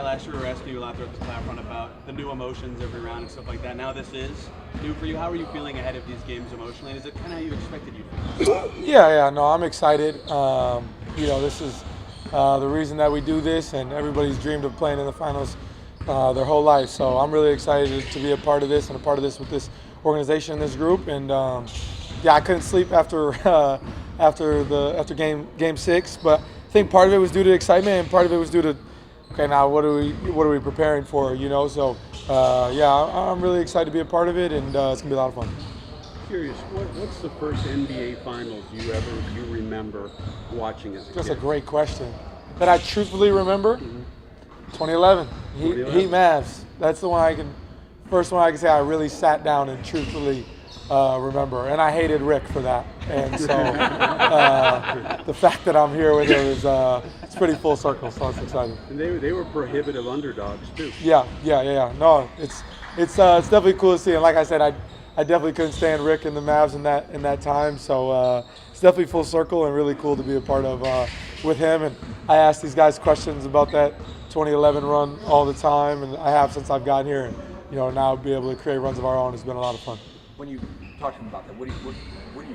last year we were asking you a lot throughout the playoff run about the new emotions every round and stuff like that. Now this is new for you. How are you feeling ahead of these games emotionally? And is it kind of how you expected you to feel? Yeah, no, I'm excited. This is the reason that we do this, and everybody's dreamed of playing in the finals their whole life. So I'm really excited to be a part of this and a part of this with this organization and this group. And I couldn't sleep after game 6, but I think part of it was due to excitement and part of it was due to, okay, now what are we preparing for? So I'm really excited to be a part of it, and it's gonna be a lot of fun. Curious, what's the first NBA Finals you remember watching as a kid? That's a great question. That I truthfully remember, 2011, Heat Mavs. That's the first one I can say I really sat down and truthfully remember. And I hated Rick for that. And so the fact that I'm here with him is it's pretty full circle, so it's exciting. And they were prohibitive underdogs too. Yeah. No, it's definitely cool to see. And like I said, I definitely couldn't stand Rick and the Mavs in that time. So it's definitely full circle and really cool to be a part of with him. And I ask these guys questions about that 2011 run all the time, and I have since I've gotten here. And now be able to create runs of our own has been a lot of fun. When you talk to them about that, what do you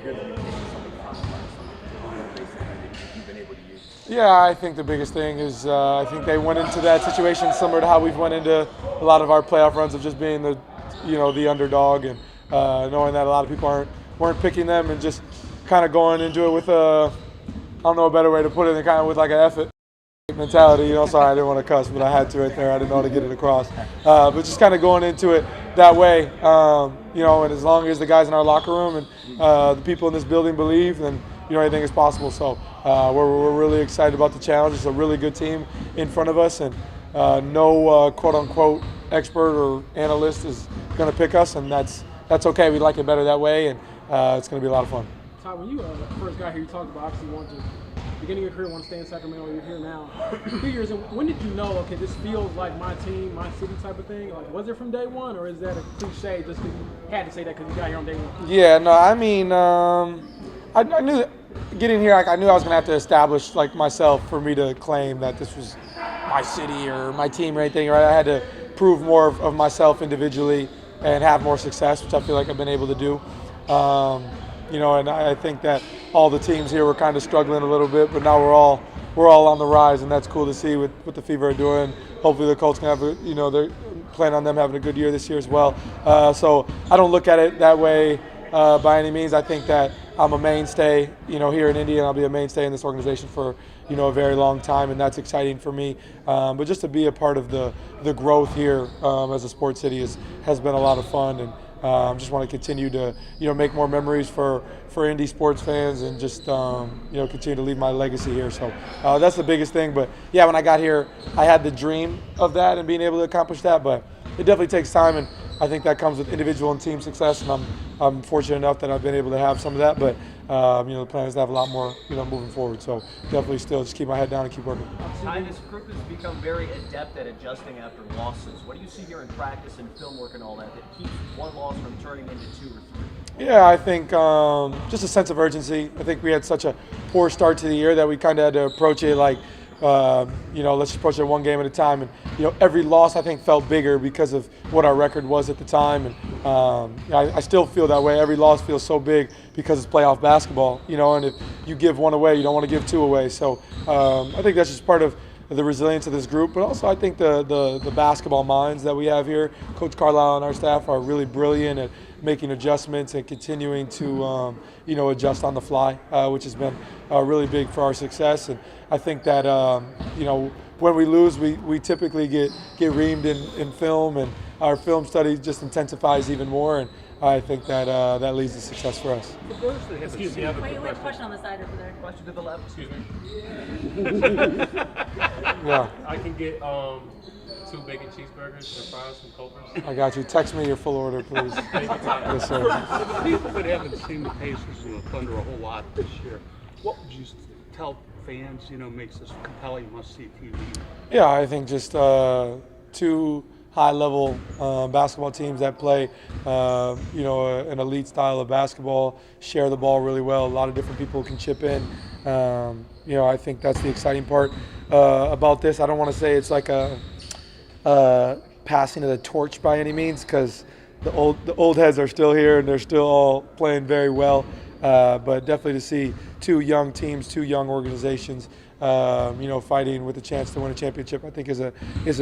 hear that you're taking something from you've been able to use? Yeah, I think the biggest thing is I think they went into that situation similar to how we've went into a lot of our playoff runs of just being the underdog and knowing that a lot of people weren't picking them and just kind of going into it with I don't know a better way to put it than kind of with like an effort mentality. Sorry, I didn't want to cuss, but I had to right there. I didn't know how to get it across. But just kind of going into it that way, and as long as the guys in our locker room and the people in this building believe, then anything is possible. So we're really excited about the challenge. It's a really good team in front of us, and no quote-unquote expert or analyst is going to pick us, and that's okay. We like it better that way, and it's going to be a lot of fun. Ty, when you first got here, you talked about obviously wanting to, beginning of your career, want to stay in Sacramento. You're here now. 2 years in, when did you know, okay, this feels like my team, my city type of thing? Like, was it from day one, or is that a cliche just because you had to say that because you got here on day one? Yeah, no, I mean, I knew that getting here, I knew I was going to have to establish myself for me to claim that this was my city or my team or anything. Right? I had to prove more of myself individually and have more success, which I feel like I've been able to do. And I think that all the teams here were kind of struggling a little bit, but now we're all on the rise, and that's cool to see with what the Fever are doing. Hopefully the Colts can have they're planning on them having a good year this year as well. So I don't look at it that way by any means. I think that I'm a mainstay, here in Indy, and I'll be a mainstay in this organization for a very long time, and that's exciting for me. But just to be a part of the growth here as a sports city has been a lot of fun, and just want to continue to make more memories for Indy sports fans, and just continue to leave my legacy here. So that's the biggest thing. But yeah, when I got here, I had the dream of that and being able to accomplish that, but it definitely takes time, and I think that comes with individual and team success, and I'm fortunate enough that I've been able to have some of that. But the plan is to have a lot more moving forward. So definitely still just keep my head down and keep working. Ty, this group has become very adept at adjusting after losses. What do you see here in practice and film work and all that keeps one loss from turning into 2 or 3? Yeah, I think just a sense of urgency. I think we had such a poor start to the year that we kind of had to approach it like, let's just approach it one game at a time. And, every loss I think felt bigger because of what our record was at the time. And I still feel that way. Every loss feels so big because it's playoff basketball, and if you give one away, you don't want to give 2 away. So I think that's just part of the resilience of this group, but also I think the basketball minds that we have here. Coach Carlisle and our staff are really brilliant at making adjustments and continuing to adjust on the fly, which has been really big for our success. And I think that when we lose, we typically get reamed in film, and our film study just intensifies even more. And I think that that leads to success for us. Excuse me, wait, question on the side over there. Question to the left. Excuse me. Yeah. I can get 2 bacon cheeseburgers and fries from Culver's. I got you. Text me your full order, please. Yes, sir. People that haven't seen the Pacers Thunder a whole lot this year, what would you tell fans, makes this compelling must-see TV? Yeah, I think just 2 high-level basketball teams that play, an elite style of basketball, share the ball really well. A lot of different people can chip in. I think that's the exciting part about this. I don't want to say it's like a passing of the torch by any means, because the old heads are still here and they're still all playing very well. But definitely to see two young teams, two young organizations, fighting with a chance to win a championship, I think is a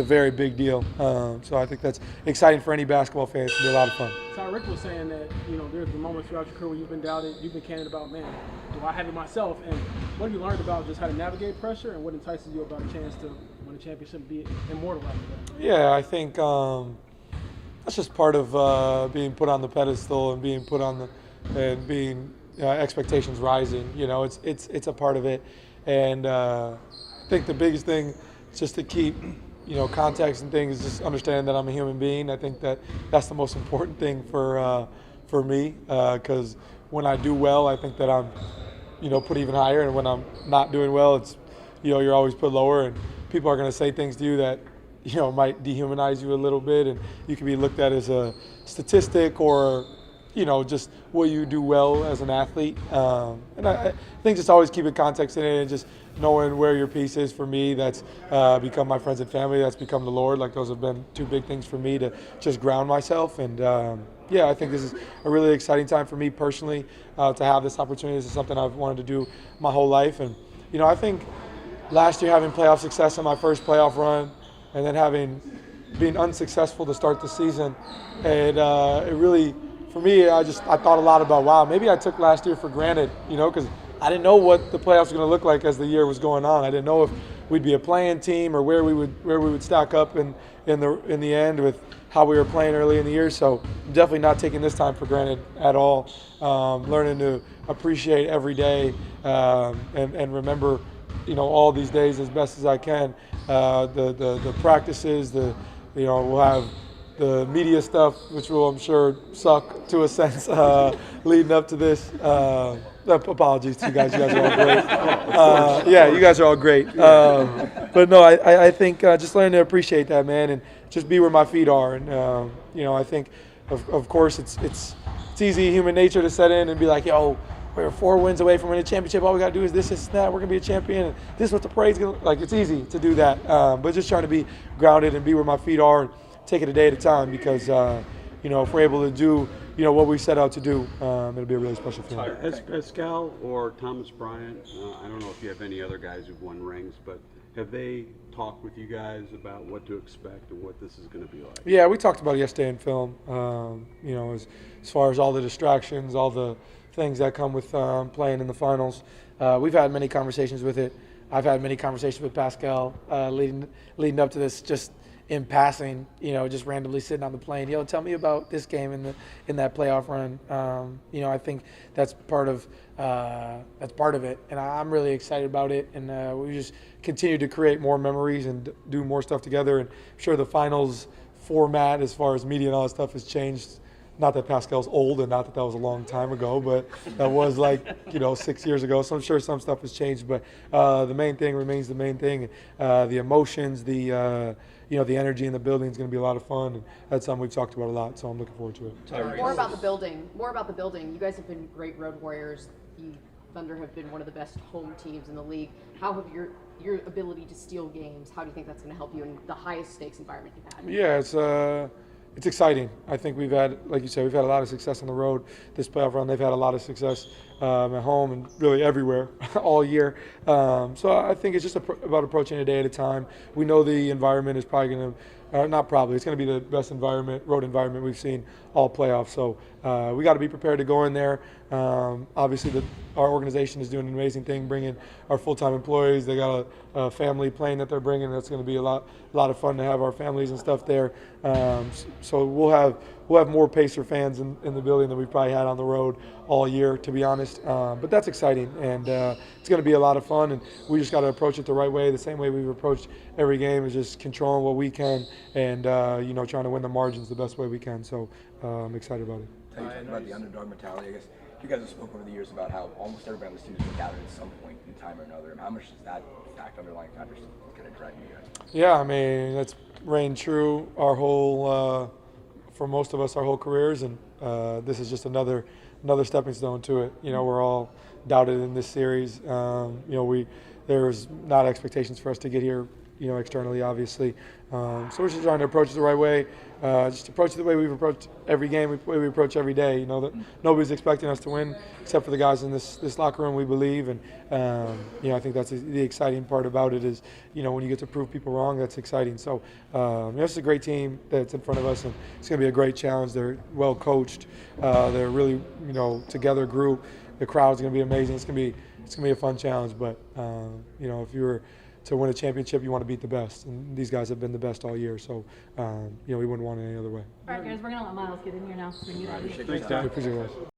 very big deal. So I think that's exciting for any basketball fans. It's going to be a lot of fun. Tyreek was saying that, there's been moments throughout your career where you've been doubted, you've been candid about, man, do I have it myself? And what have you learned about just how to navigate pressure, and what entices you about a chance to win a championship and be immortalized with that? Yeah, I think that's just part of being put on the pedestal and being put on and being expectations rising. It's a part of it. And I think the biggest thing is just to keep, context and things, just understand that I'm a human being. I think that's the most important thing for me, because when I do well, I think that I'm, put even higher. And when I'm not doing well, it's, you're always put lower. And people are going to say things to you that, might dehumanize you a little bit. And you can be looked at as a statistic or, just what you do well as an athlete. And I think just always keep context in it and just knowing where your piece is. For me, that's become my friends and family. That's become the Lord. Like, those have been two big things for me to just ground myself. And I think this is a really exciting time for me personally to have this opportunity. This is something I've wanted to do my whole life. And, I think last year having playoff success in my first playoff run and then being unsuccessful to start the season, and it really, for me, I thought a lot about, wow, maybe I took last year for granted, because I didn't know what the playoffs were going to look like as the year was going on. I didn't know if we'd be a playing team or where we would stack up in the end with how we were playing early in the year. So I'm definitely not taking this time for granted at all. Learning to appreciate every day and remember, all these days as best as I can. The practices, we'll have the media stuff, which will, I'm sure, suck to a sense leading up to this. Apologies to you guys. You guys are all great. You guys are all great. But no, I think just learning to appreciate that, man, and just be where my feet are. And, I think, of course, it's easy, human nature, to set in and be like, yo, we're 4 wins away from winning a championship. All we got to do is this, that. We're going to be a champion. And this is what the parade's going to look like. It's easy to do that. But just trying to be grounded and be where my feet are and take it a day at a time, because, if we're able to do, what we set out to do, it'll be a really special feeling. Has Pascal or Thomas Bryant, I don't know if you have any other guys who've won rings, but have they talked with you guys about what to expect and what this is going to be like? Yeah, we talked about it yesterday in film, as far as all the distractions, all the things that come with playing in the finals. We've had many conversations with it. I've had many conversations with Pascal leading up to this, just in passing, just randomly sitting on the plane. Tell me about this game in that playoff run. I think that's part of it, and I'm really excited about it. And we just continue to create more memories and do more stuff together. And I'm sure the finals format, as far as media and all that stuff, has changed. Not that Pascal's old, and not that was a long time ago, but that was 6 years ago. So I'm sure some stuff has changed, but the main thing remains the main thing. The emotions, the energy in the building is going to be a lot of fun, and that's something we've talked about a lot. So I'm looking forward to it. More about the building. You guys have been great road warriors. The Thunder have been one of the best home teams in the league. How have your ability to steal games? How do you think that's going to help you in the highest stakes environment you've had? Yeah, it's exciting. I think we've had, like you said, we've had a lot of success on the road this playoff run. They've had a lot of success at home and really everywhere all year. So I think it's just about approaching a day at a time. We know the environment is probably going to, it's going to be the best road environment we've seen all playoffs. So we got to be prepared to go in there. Obviously, our organization is doing an amazing thing, bringing our full-time employees. They got a family plane that they're bringing. That's going to be a lot of fun to have our families and stuff there. So we'll have more Pacer fans in the building than we've probably had on the road all year, to be honest. But that's exciting, and it's going to be a lot of fun. And we just got to approach it the right way, the same way we've approached every game, is just controlling what we can and trying to win the margins the best way we can. So I'm excited about it. You talked about the underdog mentality. I guess you guys have spoken over the years about how almost everybody on this team has been doubted at some point in time or another. How much does that fact, underlying factors, kind of drive you guys? Yeah, I mean, that's reigned true our whole, for most of us, our whole careers, and this is just another stepping stone to it. We're all doubted in this series. There's not expectations for us to get here, externally, obviously. So we're just trying to approach it the right way. Just approach it the way we've approached every game, the way we approach every day. That nobody's expecting us to win except for the guys in this locker room, we believe. And, I think that's the exciting part about it is, when you get to prove people wrong, that's exciting. So this is a great team that's in front of us, and it's going to be a great challenge. They're well coached. They're really, together group. The crowd's going to be amazing. It's going to be a fun challenge. But, if you were to win a championship, you want to beat the best. And these guys have been the best all year. So, we wouldn't want it any other way. All right, guys, we're going to let Miles get in here now. So we can get out of here. Thanks, Dad. Appreciate it, guys.